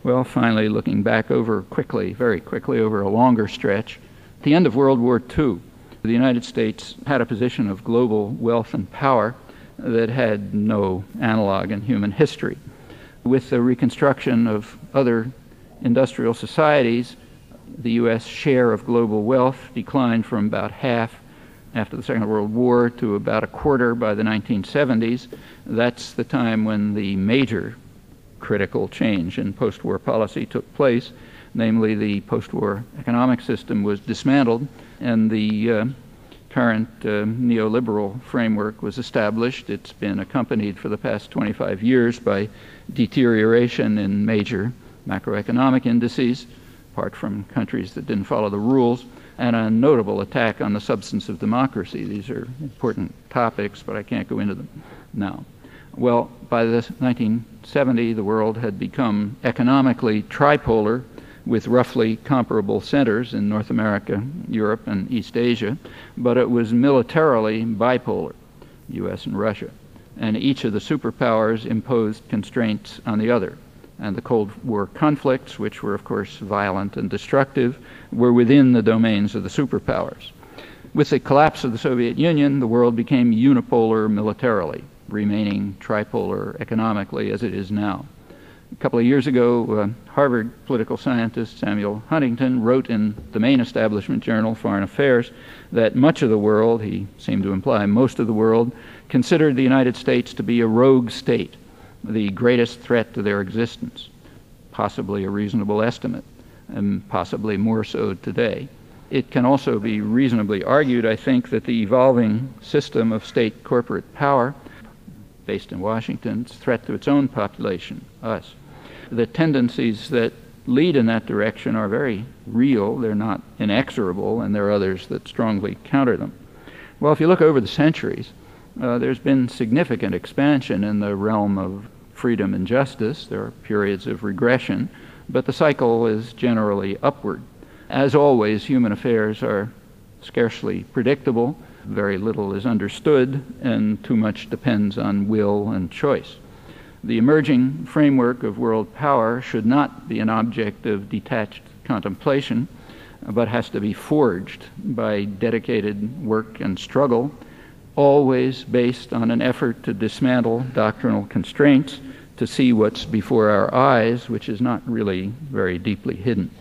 Well, finally, looking back over quickly, very quickly, over a longer stretch, at the end of World War II, the United States had a position of global wealth and power that had no analog in human history. With the reconstruction of other industrial societies, the U.S. share of global wealth declined from about half after the Second World War to about a quarter by the 1970s. That's the time when the major critical change in post-war policy took place, namely the post-war economic system was dismantled and the current neoliberal framework was established. It's been accompanied for the past 25 years by deterioration in major macroeconomic indices, apart from countries that didn't follow the rules, and a notable attack on the substance of democracy. These are important topics, but I can't go into them now. Well, by the 1970s, the world had become economically tripolar, with roughly comparable centers in North America, Europe, and East Asia, but it was militarily bipolar, U.S. and Russia. And each of the superpowers imposed constraints on the other. And the Cold War conflicts, which were, of course, violent and destructive, were within the domains of the superpowers. With the collapse of the Soviet Union, the world became unipolar militarily, remaining tripolar economically as it is now. A couple of years ago, Harvard political scientist Samuel Huntington wrote in the main establishment journal, Foreign Affairs, that much of the world, he seemed to imply most of the world, considered the United States to be a rogue state, the greatest threat to their existence, possibly a reasonable estimate, and possibly more so today. It can also be reasonably argued, I think, that the evolving system of state corporate power, based in Washington, is a threat to its own population, us. The tendencies that lead in that direction are very real. They're not inexorable, and there are others that strongly counter them. Well, if you look over the centuries, there's been significant expansion in the realm of freedom and justice. There are periods of regression, but the cycle is generally upward. As always, human affairs are scarcely predictable. Very little is understood, and too much depends on will and choice. The emerging framework of world power should not be an object of detached contemplation, but has to be forged by dedicated work and struggle, always based on an effort to dismantle doctrinal constraints, to see what's before our eyes, which is not really very deeply hidden.